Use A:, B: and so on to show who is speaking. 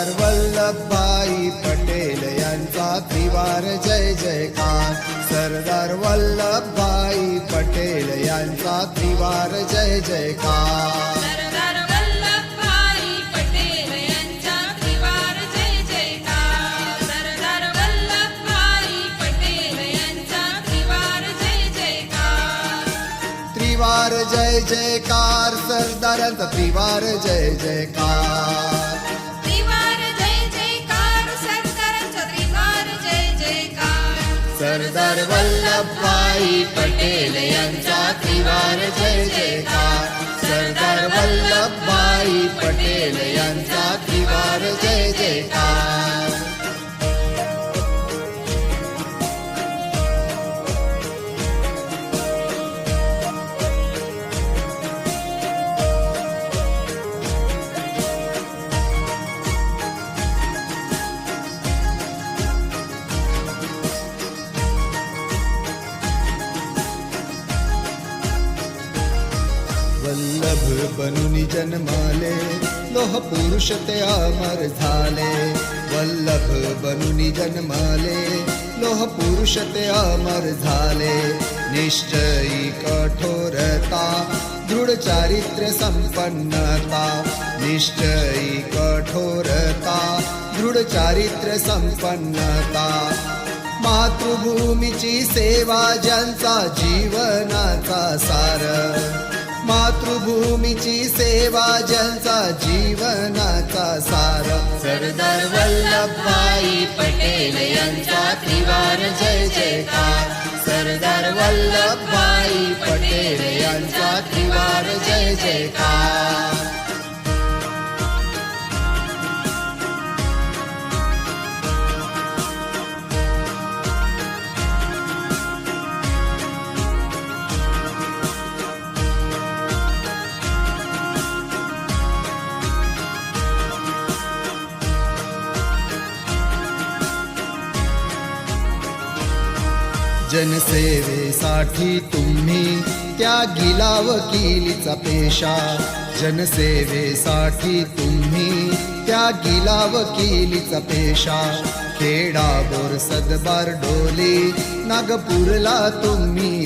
A: सरदार वल्लभभाई पटेल यांचा त्रिवार जय जयकार. सरदार वल्लभभाई पटेल यांचा त्रिवार जय जयकार.
B: सरदार वल्लभभाई पटेल यांचा त्रिवार जय जयकार. सरदार वल्लभभाई पटेल यांचा त्रिवार जय जयकार.
A: त्रिवार जय जयकार. सरदारांचा त्रिवार जय जयकार.
B: त्रिवार जय जयकार. सरदारांचा त्रिवार जय जयकार.
A: सरदार वल्लभभाई पटेल यांचा त्रिवार जय जयकार. सरदार वल्लभभाई पटेल यांचा त्रिवार जय जयकार. वल्लभ बनुनी जन्माले, लोह पुरुष ते अमर झाले. वल्लभ बनुनी जन्माले, लोह पुरुष ते अमर झाले. निश्चयी कठोरता, दृढ चारित्र्य संपन्नता. निश्चयी कठोरता, दृढ चारित्र्य संपन्नता. मातृभूमीची सेवा ज्यांचा जीवनाचा सार. मातृभूमीची सेवा ज्यांचा जीवनाचा सार. सरदार वल्लभभाई पटेल यांचा त्रिवार जय जयकार. सरदार वल्लभभाई पटेल यांचा त्रिवार जय जयकार. जनसेवेसाठी तुम्ही त्यागिला वकिलीचा पेशा. जनसेवेसाठी तुम्ही त्यागिला वकिलीचा पेशा. खेडा बोरसद बारडोली नागपूरला तुम्ही